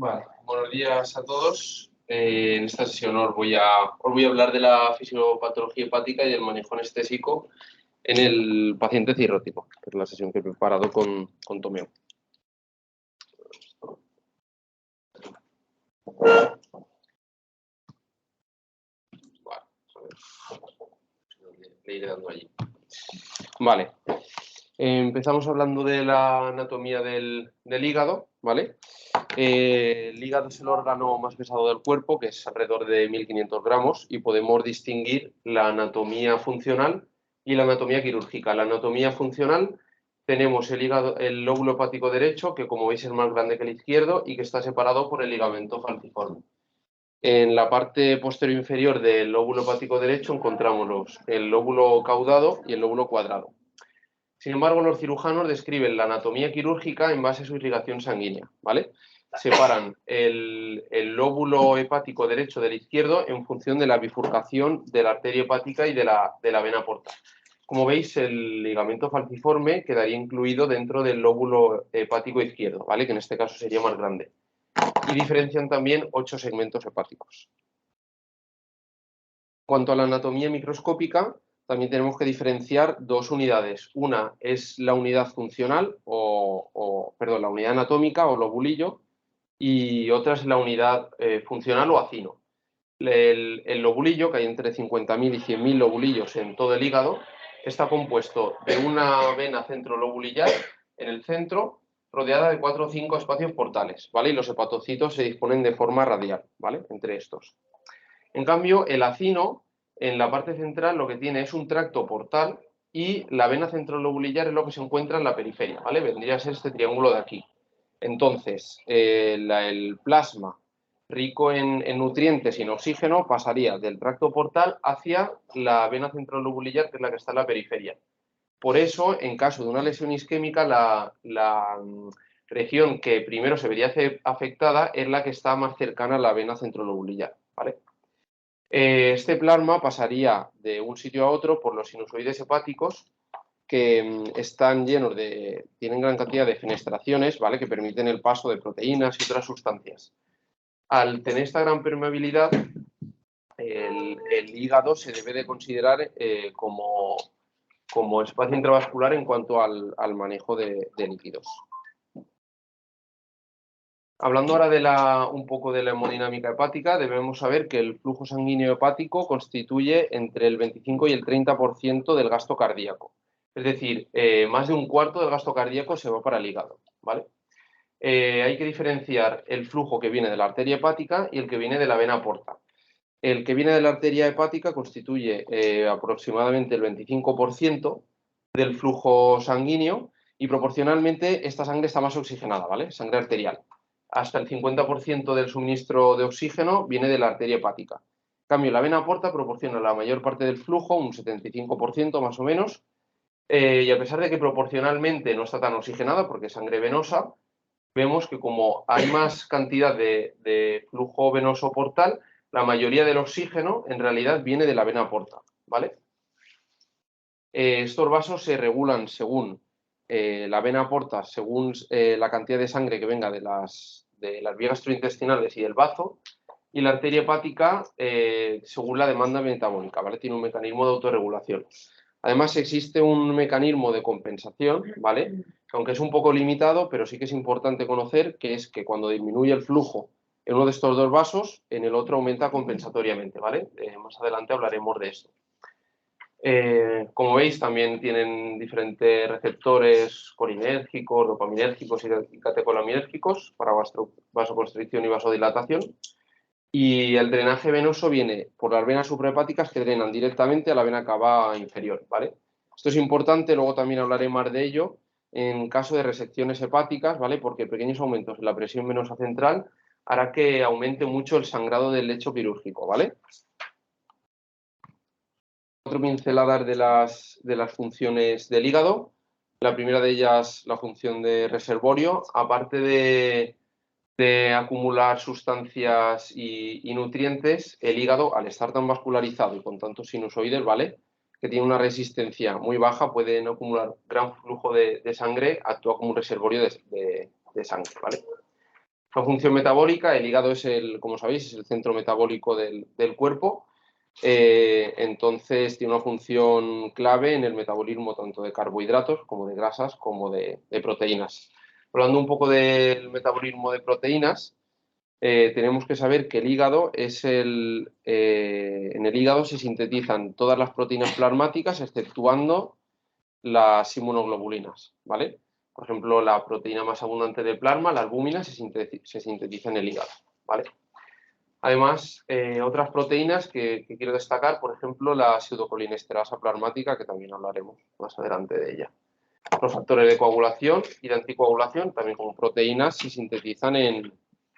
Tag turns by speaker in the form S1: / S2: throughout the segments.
S1: Vale, buenos días a todos. En esta sesión os voy a hablar de la fisiopatología hepática y del manejo anestésico en el paciente cirrótico, que es la sesión que he preparado con Tomeo. Vale, a ver, le iré dando allí. Vale, empezamos hablando de la anatomía del hígado, ¿vale? El hígado es el órgano más pesado del cuerpo, que es alrededor de 1500 gramos, y podemos distinguir la anatomía funcional y la anatomía quirúrgica. La anatomía funcional tenemos el hígado, el lóbulo hepático derecho, que como veis es más grande que el izquierdo y que está separado por el ligamento falciforme. En la parte posterior inferior del lóbulo hepático derecho encontramos el lóbulo caudado y el lóbulo cuadrado. Sin embargo, los cirujanos describen la anatomía quirúrgica en base a su irrigación sanguínea, ¿vale? Separan el lóbulo hepático derecho del izquierdo en función de la bifurcación de la arteria hepática y de la vena porta. Como veis, el ligamento falciforme quedaría incluido dentro del lóbulo hepático izquierdo, ¿vale? Que en este caso sería más grande. Y diferencian también 8 segmentos hepáticos. En cuanto a la anatomía microscópica, también tenemos que diferenciar dos unidades. Una es la unidad funcional, la unidad anatómica o lobulillo, y otra es la unidad funcional o acino. El lobulillo, que hay entre 50.000 y 100.000 lobulillos en todo el hígado, está compuesto de una vena centrolobulillar en el centro, rodeada de 4 o 5 espacios portales, ¿vale? Y los hepatocitos se disponen de forma radial, ¿vale? Entre estos. En cambio, el acino, en la parte central, lo que tiene es un tracto portal y la vena centrolobulillar es lo que se encuentra en la periferia, ¿vale? Vendría a ser este triángulo de aquí. Entonces, el plasma rico en nutrientes y en oxígeno pasaría del tracto portal hacia la vena centrolobulillar, que es la que está en la periferia. Por eso, en caso de una lesión isquémica, la región que primero se vería afectada es la que está más cercana a la vena centrolobulillar, ¿vale? Este plasma pasaría de un sitio a otro por los sinusoides hepáticos que están llenos tienen gran cantidad de fenestraciones, ¿vale? Que permiten el paso de proteínas y otras sustancias. Al tener esta gran permeabilidad, el hígado se debe de considerar como espacio intravascular en cuanto al manejo de líquidos. Hablando ahora un poco de la hemodinámica hepática, debemos saber que el flujo sanguíneo hepático constituye entre el 25 y el 30% del gasto cardíaco. Es decir, más de un cuarto del gasto cardíaco se va para el hígado, ¿vale? Hay que diferenciar el flujo que viene de la arteria hepática y el que viene de la vena porta. El que viene de la arteria hepática constituye aproximadamente el 25% del flujo sanguíneo y proporcionalmente esta sangre está más oxigenada, ¿vale? Sangre arterial. Hasta el 50% del suministro de oxígeno viene de la arteria hepática. En cambio, la vena porta proporciona la mayor parte del flujo, un 75% más o menos, y a pesar de que proporcionalmente no está tan oxigenada porque es sangre venosa, vemos que como hay más cantidad de flujo venoso portal, la mayoría del oxígeno en realidad viene de la vena porta, ¿vale? Estos vasos se regulan según la vena porta, según la cantidad de sangre que venga de las vías gastrointestinales y del bazo, y la arteria hepática según la demanda metabólica, ¿vale? Tiene un mecanismo de autorregulación. Además, existe un mecanismo de compensación, ¿vale? Aunque es un poco limitado, pero sí que es importante conocer, que es que cuando disminuye el flujo en uno de estos dos vasos, en el otro aumenta compensatoriamente, ¿vale? Más adelante hablaremos de esto. Como veis, también tienen diferentes receptores colinérgicos, dopaminérgicos y catecolaminérgicos para vasoconstricción y vasodilatación. Y el drenaje venoso viene por las venas suprahepáticas que drenan directamente a la vena cava inferior, ¿vale? Esto es importante, luego también hablaré más de ello en caso de resecciones hepáticas, ¿vale? Porque pequeños aumentos en la presión venosa central hará que aumente mucho el sangrado del lecho quirúrgico, ¿vale? Cuatro pinceladas de las funciones del hígado. La primera de ellas, la función de reservorio. Aparte de acumular sustancias y nutrientes, el hígado, al estar tan vascularizado y con tantos sinusoides, ¿vale? Que tiene una resistencia muy baja, puede no acumular gran flujo de sangre, actúa como un reservorio de sangre, ¿vale? La función metabólica, el hígado es como sabéis, es el centro metabólico del cuerpo. Entonces tiene una función clave en el metabolismo tanto de carbohidratos como de grasas como de proteínas. Hablando un poco del metabolismo de proteínas, tenemos que saber que el hígado en el hígado se sintetizan todas las proteínas plasmáticas exceptuando las inmunoglobulinas, ¿vale? Por ejemplo, la proteína más abundante del plasma, la albúmina, se sintetiza en el hígado, ¿vale? Además, otras proteínas que quiero destacar, por ejemplo, la pseudocolinesterasa plasmática, que también hablaremos más adelante de ella. Los factores de coagulación y de anticoagulación, también como proteínas, se sintetizan en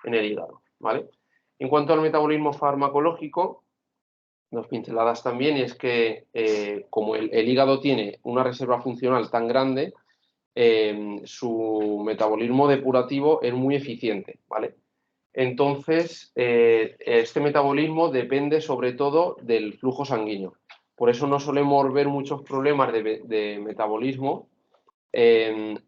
S1: el hígado, ¿vale? En cuanto al metabolismo farmacológico, dos pinceladas también, y es que como el hígado tiene una reserva funcional tan grande, su metabolismo depurativo es muy eficiente, ¿vale? Entonces, este metabolismo depende sobre todo del flujo sanguíneo. Por eso no solemos ver muchos problemas de metabolismo,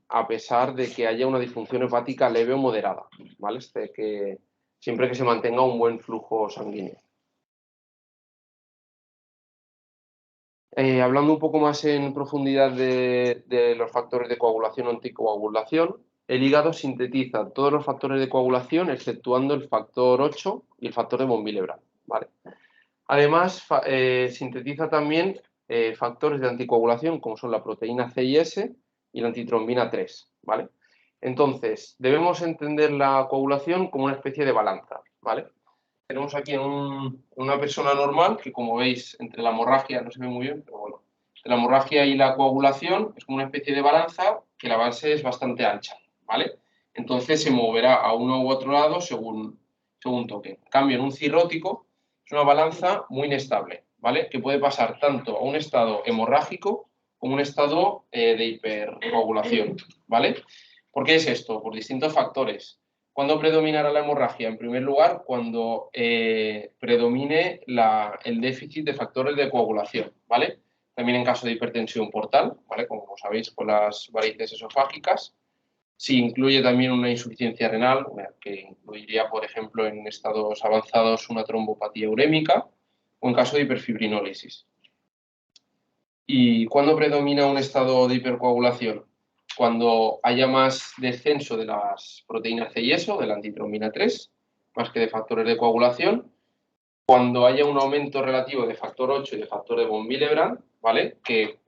S1: a pesar de que haya una disfunción hepática leve o moderada, ¿vale? Siempre que se mantenga un buen flujo sanguíneo. Hablando un poco más en profundidad de los factores de coagulación o anticoagulación, el hígado sintetiza todos los factores de coagulación exceptuando el factor 8 y el factor de von Willebrand, ¿vale? Además, sintetiza también factores de anticoagulación como son la proteína C y S y la antitrombina 3, ¿vale? Entonces, debemos entender la coagulación como una especie de balanza, ¿vale? Tenemos aquí una persona normal que, como veis, entre la hemorragia, no se ve muy bien, pero bueno, entre la hemorragia y la coagulación es como una especie de balanza que la base es bastante ancha, ¿vale? Entonces se moverá a uno u otro lado según toque. En cambio, en un cirrótico es una balanza muy inestable, ¿vale? Que puede pasar tanto a un estado hemorrágico como un estado de hipercoagulación, ¿vale? ¿Por qué es esto? Por distintos factores. ¿Cuándo predominará la hemorragia? En primer lugar, cuando predomine el déficit de factores de coagulación, ¿vale? También en caso de hipertensión portal, ¿vale? Como sabéis, con las varices esofágicas. Si incluye también una insuficiencia renal, que incluiría, por ejemplo, en estados avanzados una trombopatía urémica, o en caso de hiperfibrinólisis. ¿Y cuándo predomina un estado de hipercoagulación? Cuando haya más descenso de las proteínas C y S, de la antitrombina 3, más que de factores de coagulación, cuando haya un aumento relativo de factor 8 y de factor de von Willebrand, ¿vale? Que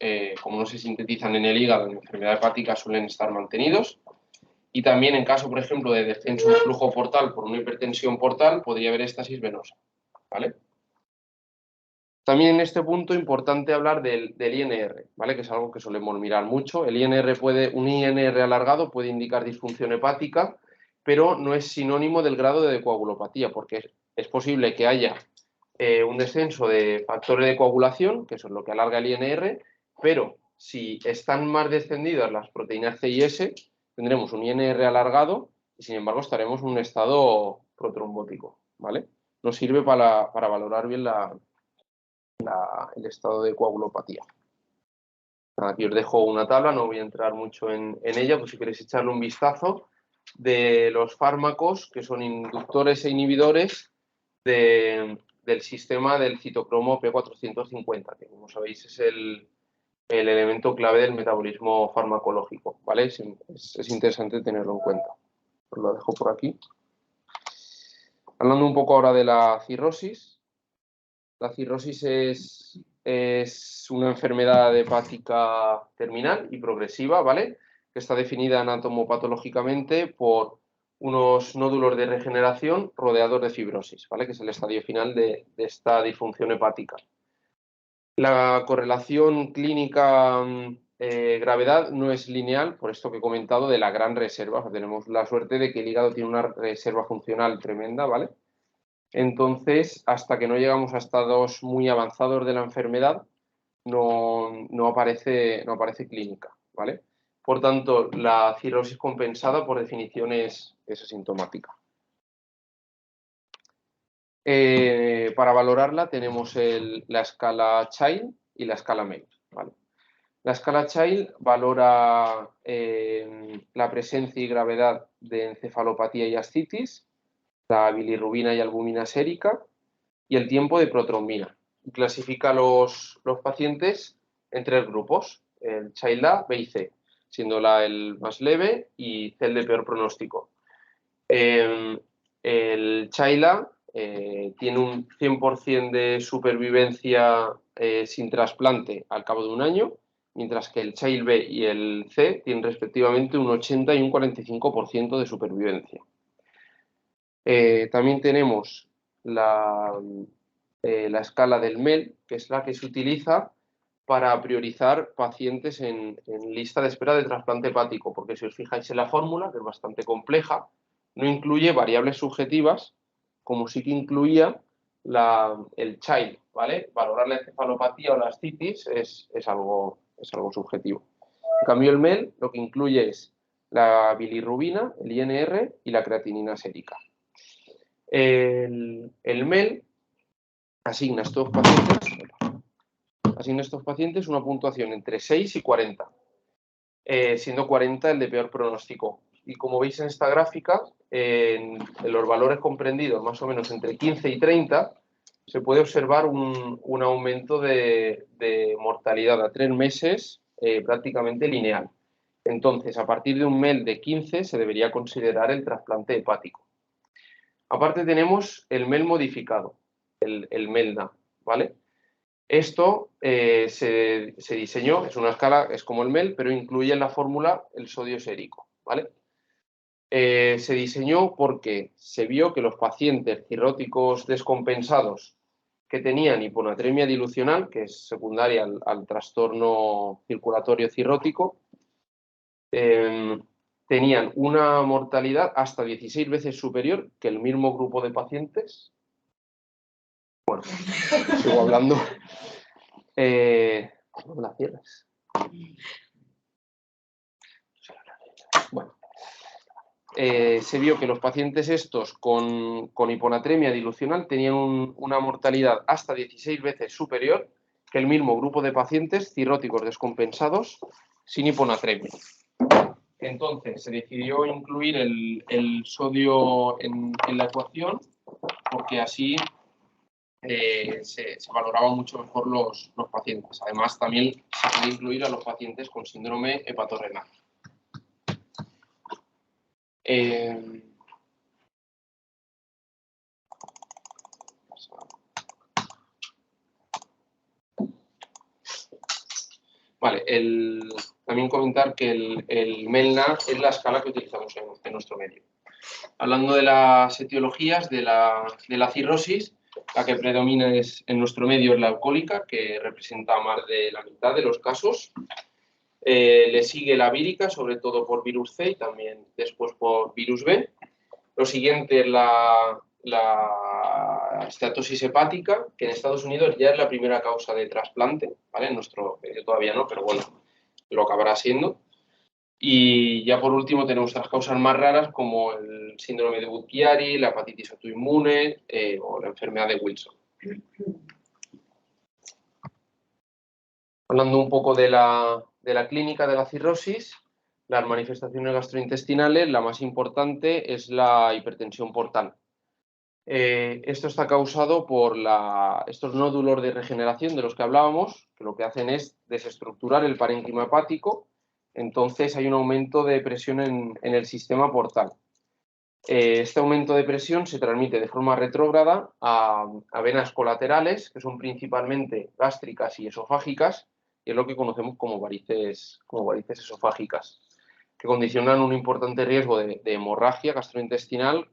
S1: como no se sintetizan en el hígado en enfermedad hepática suelen estar mantenidos, y también en caso, por ejemplo, de descenso de flujo portal por una hipertensión portal, podría haber éstasis venosa, ¿vale? También en este punto es importante hablar del INR, ¿vale? Que es algo que solemos mirar mucho. Un INR alargado puede indicar disfunción hepática, pero no es sinónimo del grado de coagulopatía, porque es posible que haya un descenso de factores de coagulación, que eso es lo que alarga el INR, pero si están más descendidas las proteínas C y S, tendremos un INR alargado y sin embargo estaremos en un estado protrombótico, ¿vale? Nos sirve para valorar bien el estado de coagulopatía. Aquí os dejo una tabla, no voy a entrar mucho en ella, pues si queréis echarle un vistazo de los fármacos que son inductores e inhibidores del sistema del citocromo P450, que como sabéis es el elemento clave del metabolismo farmacológico, ¿vale? Es interesante tenerlo en cuenta. Os lo dejo por aquí. Hablando un poco ahora de la cirrosis. La cirrosis es una enfermedad hepática terminal y progresiva, ¿vale? Que está definida anatomopatológicamente por unos nódulos de regeneración rodeados de fibrosis, ¿vale? Que es el estadio final de esta disfunción hepática. La correlación clínica gravedad no es lineal, por esto que he comentado de la gran reserva. O sea, tenemos la suerte de que el hígado tiene una reserva funcional tremenda, ¿vale? Entonces, hasta que no llegamos a estados muy avanzados de la enfermedad, no aparece clínica, ¿vale? Por tanto, la cirrosis compensada, por definición, es asintomática. Para valorarla tenemos la escala Child y la escala May, ¿vale? La escala Child valora la presencia y gravedad de encefalopatía y ascitis, la bilirrubina y albúmina sérica y el tiempo de protrombina. Clasifica los pacientes en 3 grupos, el Child A, B y C, siendo la el más leve y C el de peor pronóstico. El Child A tiene un 100% de supervivencia sin trasplante al cabo de un año, mientras que el Child B y el C tienen respectivamente un 80 y un 45% de supervivencia. También tenemos la escala del MEL, que es la que se utiliza para priorizar pacientes en lista de espera de trasplante hepático, porque si os fijáis en la fórmula, que es bastante compleja, no incluye variables subjetivas, como sí que incluía el Child, ¿vale? Valorar la encefalopatía o la ascitis es algo subjetivo. En cambio, el MEL lo que incluye es la bilirrubina, el INR y la creatinina sérica. El MEL asigna a estos pacientes una puntuación entre 6 y 40, siendo 40 el de peor pronóstico. Y como veis en esta gráfica, en los valores comprendidos más o menos entre 15 y 30, se puede observar un aumento de mortalidad a 3 meses prácticamente lineal. Entonces, a partir de un MEL de 15 se debería considerar el trasplante hepático. Aparte tenemos el MEL modificado, el MELDA, ¿vale? Esto se diseñó, es una escala, es como el MEL, pero incluye en la fórmula el sodio sérico, ¿vale? Se diseñó porque se vio que los pacientes cirróticos descompensados que tenían hiponatremia dilucional, que es secundaria al trastorno circulatorio cirrótico, tenían una mortalidad hasta 16 veces superior que el mismo grupo de pacientes. Bueno, sigo hablando. ¿Cómo la cierras? Bueno, se vio que los pacientes estos con hiponatremia dilucional tenían una mortalidad hasta 16 veces superior que el mismo grupo de pacientes cirróticos descompensados sin hiponatremia. Entonces se decidió incluir el sodio en la ecuación porque así se valoraban mucho mejor los pacientes. Además, también se puede incluir a los pacientes con síndrome hepatorrenal. Vale, también comentar que el MELNA es la escala que utilizamos en nuestro medio. Hablando de las etiologías de la cirrosis, la que predomina en nuestro medio es la alcohólica, que representa más de la mitad de los casos. Le sigue la vírica, sobre todo por virus C y también después por virus B. Lo siguiente es la esteatosis hepática, que en Estados Unidos ya es la primera causa de trasplante, ¿vale? En nuestro medio todavía no, pero bueno, lo acabará siendo. Y ya por último tenemos las causas más raras como el síndrome de Budd-Chiari, la hepatitis autoinmune o la enfermedad de Wilson. Hablando un poco de la clínica de la cirrosis, las manifestaciones gastrointestinales, la más importante es la hipertensión portal. Esto está causado por estos nódulos de regeneración de los que hablábamos, que lo que hacen es desestructurar el parénquima hepático, entonces hay un aumento de presión en el sistema portal. Este aumento de presión se transmite de forma retrógrada a venas colaterales, que son principalmente gástricas y esofágicas, y es lo que conocemos como varices esofágicas, que condicionan un importante riesgo de hemorragia gastrointestinal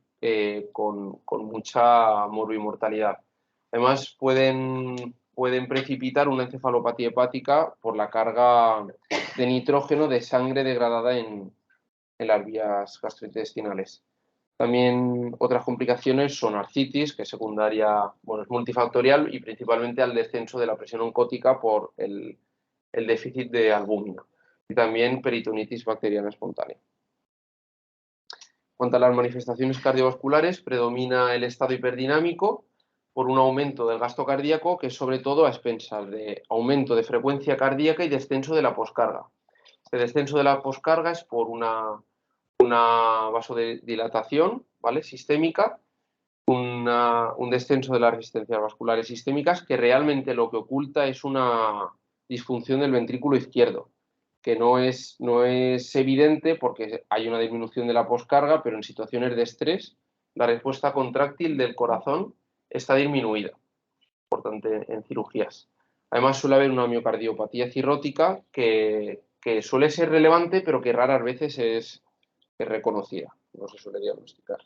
S1: con mucha morbimortalidad. Además, pueden precipitar una encefalopatía hepática por la carga de nitrógeno de sangre degradada en las vías gastrointestinales. También otras complicaciones son artritis, que es secundaria, bueno, es multifactorial y principalmente al descenso de la presión oncótica por el déficit de albúmina. Y también peritonitis bacteriana espontánea. En cuanto a las manifestaciones cardiovasculares, predomina el estado hiperdinámico, por un aumento del gasto cardíaco, que es sobre todo a expensas de aumento de frecuencia cardíaca y descenso de la poscarga. Este descenso de la poscarga es por una vasodilatación, ¿vale?, sistémica, un descenso de las resistencias vasculares sistémicas, que realmente lo que oculta es una disfunción del ventrículo izquierdo, que no es evidente porque hay una disminución de la poscarga, pero en situaciones de estrés la respuesta contráctil del corazón está disminuida, importante en cirugías. Además suele haber una miocardiopatía cirrótica que suele ser relevante, pero que raras veces es reconocida, no se suele diagnosticar.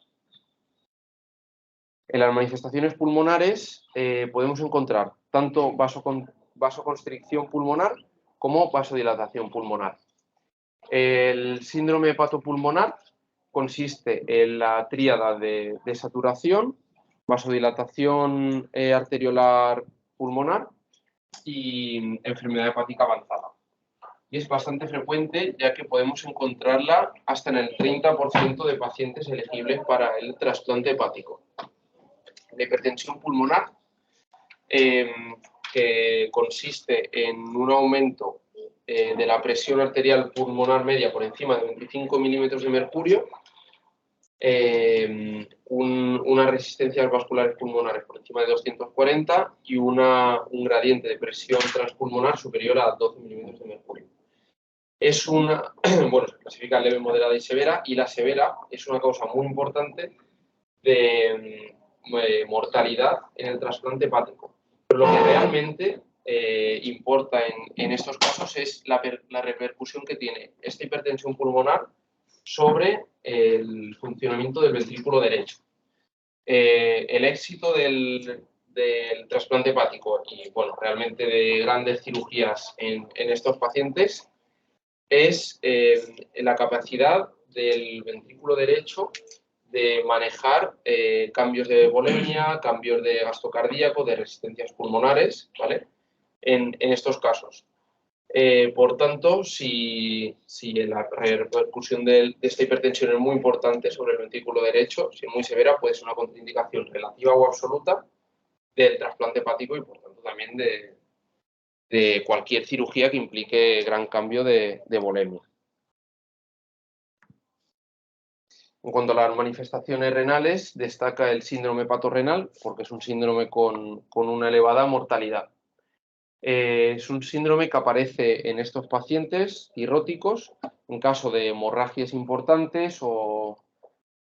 S1: En las manifestaciones pulmonares podemos encontrar tanto vasoconstricción pulmonar como vasodilatación pulmonar. El síndrome hepatopulmonar consiste en la tríada de saturación, vasodilatación arteriolar pulmonar y enfermedad hepática avanzada. Y es bastante frecuente, ya que podemos encontrarla hasta en el 30% de pacientes elegibles para el trasplante hepático. La hipertensión pulmonar, que consiste en un aumento de la presión arterial pulmonar media por encima de 25 milímetros de mercurio, unas resistencias vasculares pulmonares por encima de 240 y un gradiente de presión transpulmonar superior a 12 milímetros de mercurio. Es una, bueno, se clasifica leve, moderada y severa, y la severa es una causa muy importante de mortalidad en el trasplante hepático. Pero lo que realmente importa en estos casos es la repercusión que tiene esta hipertensión pulmonar sobre el funcionamiento del ventrículo derecho. El éxito del trasplante hepático y, bueno, realmente de grandes cirugías en estos pacientes es la capacidad del ventrículo derecho de manejar cambios de volemia, cambios de gasto cardíaco, de resistencias pulmonares, ¿vale?, en estos casos. Por tanto, si la repercusión de esta hipertensión es muy importante sobre el ventrículo derecho, si es muy severa, puede ser una contraindicación relativa o absoluta del trasplante hepático y, por tanto, también de cualquier cirugía que implique gran cambio de volemia. En cuanto a las manifestaciones renales, destaca el síndrome hepatorrenal, porque es un síndrome con una elevada mortalidad. Es un síndrome que aparece en estos pacientes cirróticos en caso de hemorragias importantes o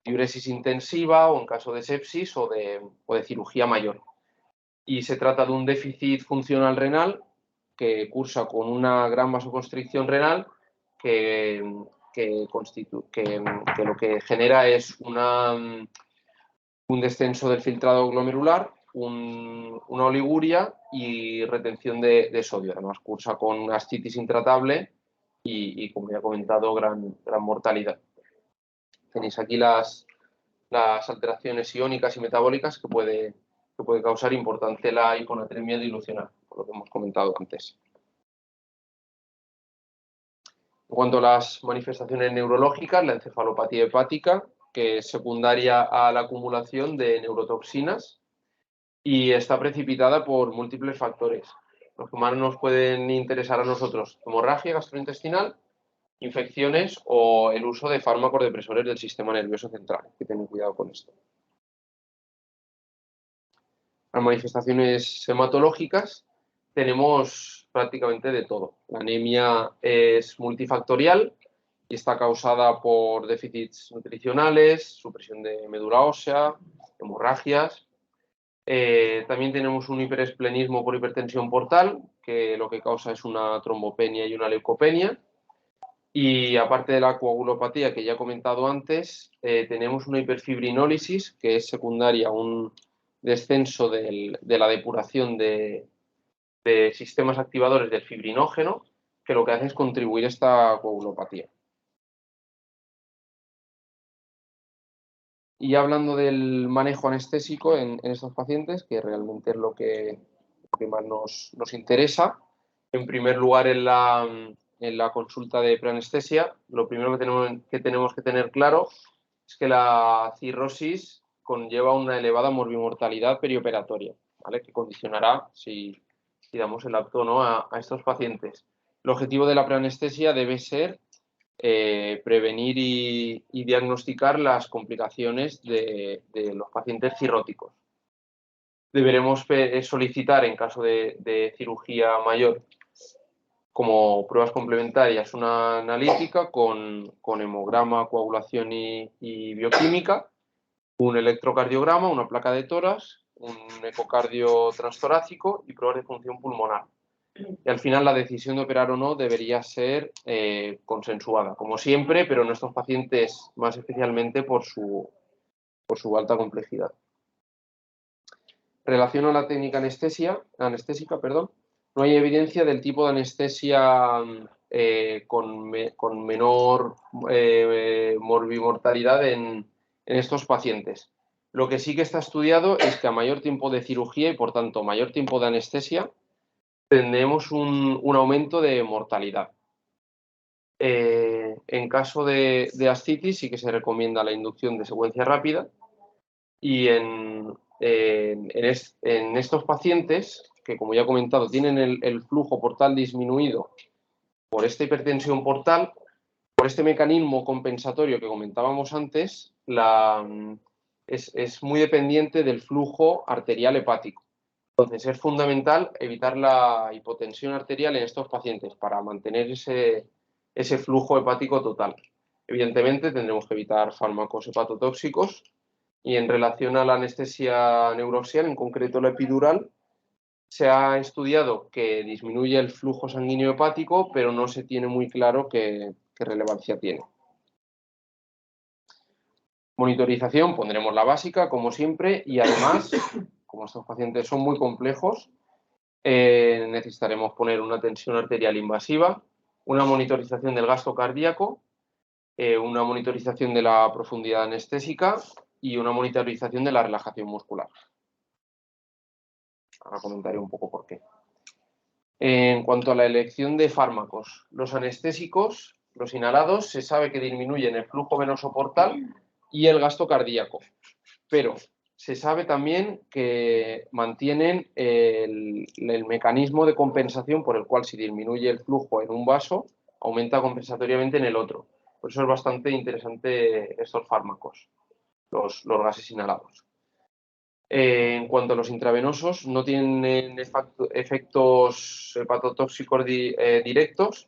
S1: diuresis intensiva o en caso de sepsis o de cirugía mayor. Y se trata de un déficit funcional renal que cursa con una gran vasoconstricción renal que lo que genera es un descenso del filtrado glomerular, una oliguria y retención de sodio. Además, cursa con una ascitis intratable y como ya he comentado, gran mortalidad. Tenéis aquí las alteraciones iónicas y metabólicas que puede causar importante la hiponatremia dilucional, por lo que hemos comentado antes. En cuanto a las manifestaciones neurológicas, la encefalopatía hepática, que es secundaria a la acumulación de neurotoxinas y está precipitada por múltiples factores. Los que más nos pueden interesar a nosotros: hemorragia gastrointestinal, infecciones o el uso de fármacos depresores del sistema nervioso central. Hay que tener cuidado con esto. Las manifestaciones hematológicas tenemos prácticamente de todo. La anemia es multifactorial y está causada por déficits nutricionales, supresión de médula ósea, hemorragias. También tenemos un hiperesplenismo por hipertensión portal, que lo que causa es una trombopenia y una leucopenia. Y aparte de la coagulopatía que ya he comentado antes, tenemos una hiperfibrinólisis, que es secundaria a un descenso de la depuración de sistemas activadores del fibrinógeno, que lo que hace es contribuir a esta coagulopatía. Y hablando del manejo anestésico en estos pacientes, que realmente es lo que más nos interesa, en primer lugar en la consulta de preanestesia, lo primero que tenemos que tener claro es que la cirrosis conlleva una elevada morbimortalidad perioperatoria, ¿vale? Que condicionará si damos el apto o no a estos pacientes. El objetivo de la preanestesia debe ser prevenir y diagnosticar las complicaciones de los pacientes cirróticos. Deberemos solicitar, en caso de cirugía mayor, como pruebas complementarias, una analítica con hemograma, coagulación y bioquímica, un electrocardiograma, una placa de tórax, un ecocardio transtorácico y pruebas de función pulmonar. Y al final la decisión de operar o no debería ser consensuada, como siempre, pero en estos pacientes más especialmente por su alta complejidad. Relación a la técnica anestésica, no hay evidencia del tipo de anestesia con menor morbimortalidad en estos pacientes. Lo que sí que está estudiado es que a mayor tiempo de cirugía y, por tanto, mayor tiempo de anestesia, tendremos un aumento de mortalidad. En caso de ascitis sí que se recomienda la inducción de secuencia rápida y en estos pacientes que, como ya he comentado, tienen el flujo portal disminuido por esta hipertensión portal, por este mecanismo compensatorio que comentábamos antes, es muy dependiente del flujo arterial hepático. Entonces, es fundamental evitar la hipotensión arterial en estos pacientes para mantener ese flujo hepático total. Evidentemente, tendremos que evitar fármacos hepatotóxicos y en relación a la anestesia neuroaxial, en concreto la epidural, se ha estudiado que disminuye el flujo sanguíneo hepático, pero no se tiene muy claro qué relevancia tiene. Monitorización, pondremos la básica, como siempre, y además, como estos pacientes son muy complejos, necesitaremos poner una tensión arterial invasiva, una monitorización del gasto cardíaco, una monitorización de la profundidad anestésica y una monitorización de la relajación muscular. Ahora comentaré un poco por qué. En cuanto a la elección de fármacos, los anestésicos, los inhalados, se sabe que disminuyen el flujo venoso portal y el gasto cardíaco, pero se sabe también que mantienen el mecanismo de compensación por el cual si disminuye el flujo en un vaso, aumenta compensatoriamente en el otro. Por eso es bastante interesante estos fármacos, los gases inhalados. En cuanto a los intravenosos, no tienen efectos hepatotóxicos directos,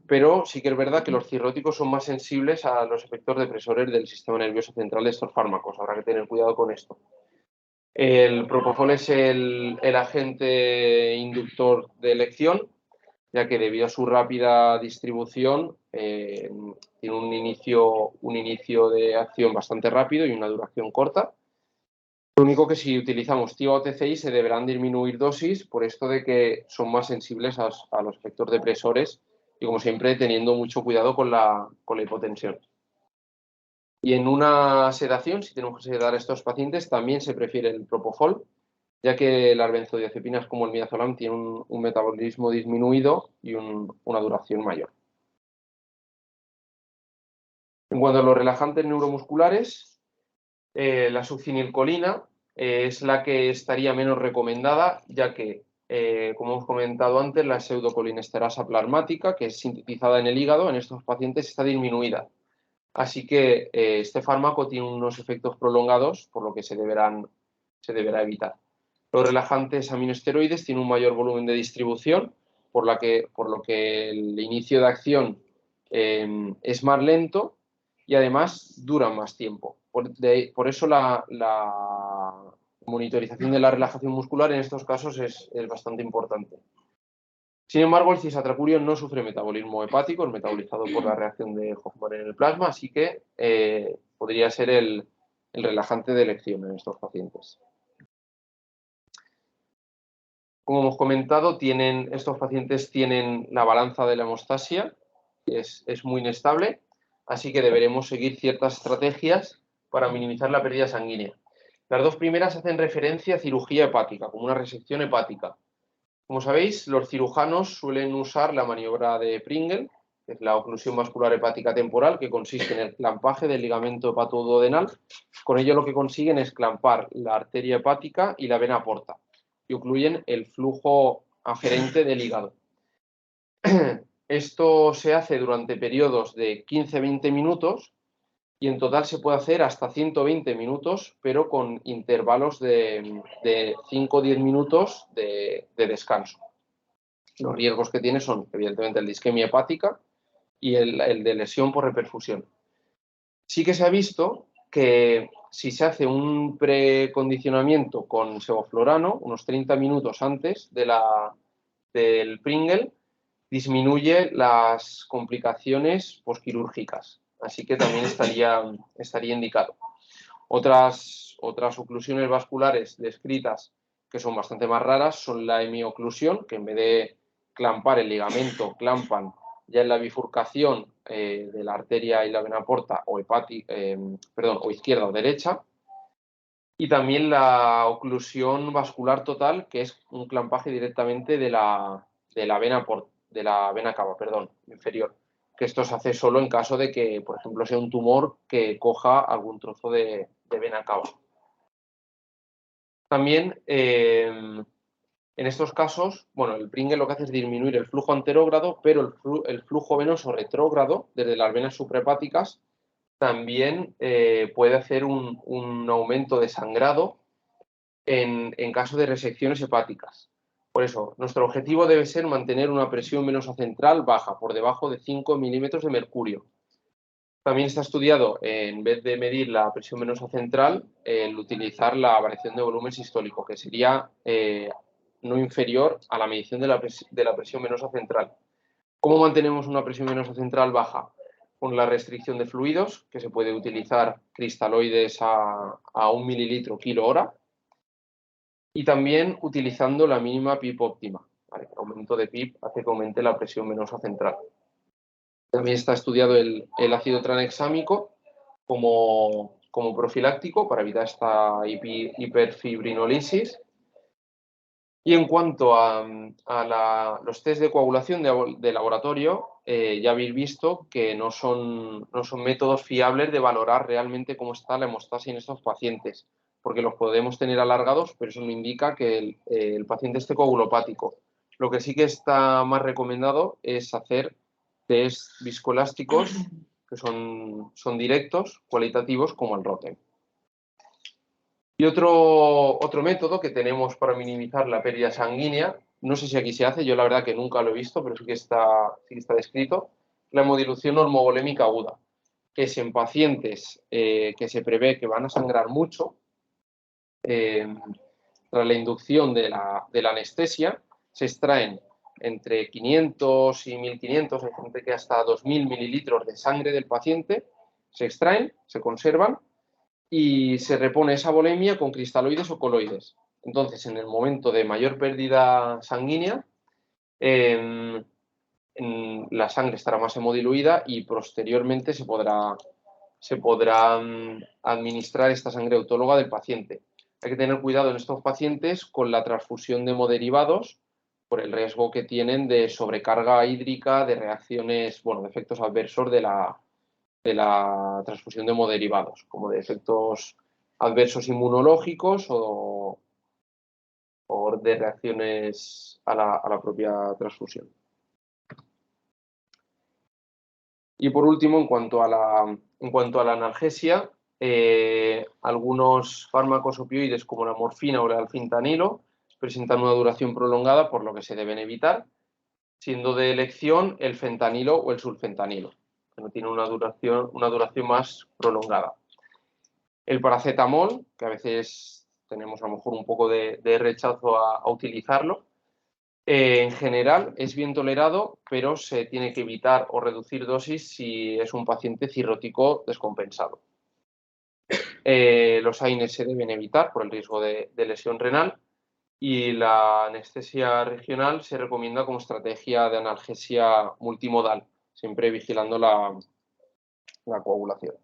S1: pero sí que es verdad que los cirróticos son más sensibles a los efectos depresores del sistema nervioso central de estos fármacos. Habrá que tener cuidado con esto. El propofol es el agente inductor de elección, ya que debido a su rápida distribución tiene un inicio de acción bastante rápido y una duración corta. Lo único que si utilizamos TIA o TCI se deberán disminuir dosis por esto de que son más sensibles a los efectos depresores y, como siempre, teniendo mucho cuidado con la hipotensión. Y en una sedación, si tenemos que sedar a estos pacientes, también se prefiere el propofol, ya que las benzodiazepinas como el midazolam tienen un metabolismo disminuido y una duración mayor. En cuanto a los relajantes neuromusculares, la succinilcolina es la que estaría menos recomendada, ya que, como hemos comentado antes, la pseudocolinesterasa plasmática, que es sintetizada en el hígado, en estos pacientes está disminuida. Así que este fármaco tiene unos efectos prolongados, por lo que se deberá evitar. Los relajantes aminoesteroides tienen un mayor volumen de distribución, por lo que el inicio de acción es más lento y además duran más tiempo. Por eso la monitorización de la relajación muscular en estos casos es bastante importante. Sin embargo, el cisatracurio no sufre metabolismo hepático, es metabolizado por la reacción de Hoffmann en el plasma, así que podría ser el relajante de elección en estos pacientes. Como hemos comentado, estos pacientes tienen la balanza de la hemostasia, que es muy inestable, así que deberemos seguir ciertas estrategias para minimizar la pérdida sanguínea. Las dos primeras hacen referencia a cirugía hepática, como una resección hepática. Como sabéis, los cirujanos suelen usar la maniobra de Pringle, que es la oclusión vascular hepática temporal, que consiste en el clampaje del ligamento hepatoduodenal. Con ello lo que consiguen es clampar la arteria hepática y la vena porta y ocluyen el flujo aferente del hígado. Esto se hace durante periodos de 15-20 minutos y en total se puede hacer hasta 120 minutos, pero con intervalos de 5-10 minutos de descanso. Los riesgos que tiene son, evidentemente, el de isquemia hepática y el de lesión por reperfusión. Sí que se ha visto que si se hace un precondicionamiento con sevoflurano, unos 30 minutos antes del Pringle, disminuye las complicaciones posquirúrgicas. Así que también estaría indicado. Otras oclusiones vasculares descritas que son bastante más raras son la hemioclusión, que en vez de clampar el ligamento, clampan ya en la bifurcación de la arteria y la vena porta o izquierda o derecha. Y también la oclusión vascular total, que es un clampaje directamente de la vena cava, inferior. Que esto se hace solo en caso de que, por ejemplo, sea un tumor que coja algún trozo de vena cava. También, en estos casos, bueno, el Pringle lo que hace es disminuir el flujo anterógrado, pero el flujo venoso retrógrado, desde las venas suprahepáticas, también puede hacer un aumento de sangrado en caso de resecciones hepáticas. Por eso, nuestro objetivo debe ser mantener una presión venosa central baja, por debajo de 5 milímetros de mercurio. También está estudiado, en vez de medir la presión venosa central, el utilizar la variación de volumen sistólico, que sería no inferior a la medición de la presión venosa central. ¿Cómo mantenemos una presión venosa central baja? Con la restricción de fluidos, que se puede utilizar cristaloides a 1 mililitro kilo hora, y también utilizando la mínima PIP óptima. ¿Vale? El aumento de PIP hace que aumente la presión venosa central. También está estudiado el ácido tranexámico como profiláctico para evitar esta hiperfibrinolisis. Y en cuanto a los test de coagulación de laboratorio, ya habéis visto que no son métodos fiables de valorar realmente cómo está la hemostasia en estos pacientes, porque los podemos tener alargados, pero eso no indica que el paciente esté coagulopático. Lo que sí que está más recomendado es hacer test viscoelásticos que son directos, cualitativos, como el Rotem. Y otro método que tenemos para minimizar la pérdida sanguínea, no sé si aquí se hace, yo la verdad que nunca lo he visto, pero sí que está descrito, la hemodilución normovolémica aguda, que es en pacientes que se prevé que van a sangrar mucho, tras la inducción de la anestesia, se extraen entre 500 y 1500, hay gente que hasta 2000 mililitros de sangre del paciente, se extraen, se conservan, y se repone esa volemia con cristaloides o coloides. Entonces, en el momento de mayor pérdida sanguínea, la sangre estará más hemodiluida y posteriormente se podrá administrar esta sangre autóloga del paciente. Hay que tener cuidado en estos pacientes con la transfusión de hemoderivados por el riesgo que tienen de sobrecarga hídrica, de reacciones, de efectos adversos de la transfusión de hemoderivados, como de efectos adversos inmunológicos o de reacciones a la propia transfusión. Y por último, en cuanto a la analgesia, algunos fármacos opioides como la morfina o el alfentanilo presentan una duración prolongada, por lo que se deben evitar, siendo de elección el fentanilo o el sulfentanilo, que no tiene una duración más prolongada. El paracetamol, que a veces tenemos a lo mejor un poco de rechazo a utilizarlo, en general es bien tolerado, pero se tiene que evitar o reducir dosis si es un paciente cirrótico descompensado. Los AINES se deben evitar por el riesgo de lesión renal y la anestesia regional se recomienda como estrategia de analgesia multimodal, siempre vigilando la coagulación.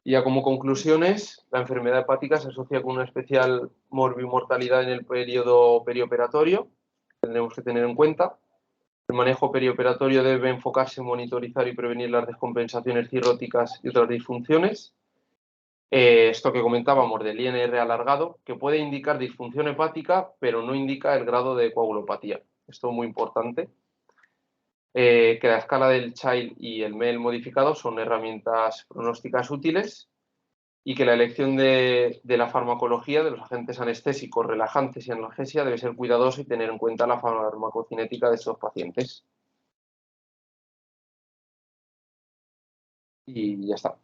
S1: Y ya como conclusiones, la enfermedad hepática se asocia con una especial morbimortalidad en el periodo perioperatorio, que tendremos que tener en cuenta. El manejo perioperatorio debe enfocarse en monitorizar y prevenir las descompensaciones cirróticas y otras disfunciones. Esto que comentábamos del INR alargado, que puede indicar disfunción hepática, pero no indica el grado de coagulopatía. Esto es muy importante. Que la escala del Child y el MEL modificado son herramientas pronósticas útiles y que la elección de la farmacología, de los agentes anestésicos, relajantes y analgesia debe ser cuidadosa y tener en cuenta la farmacocinética de estos pacientes. Y ya está.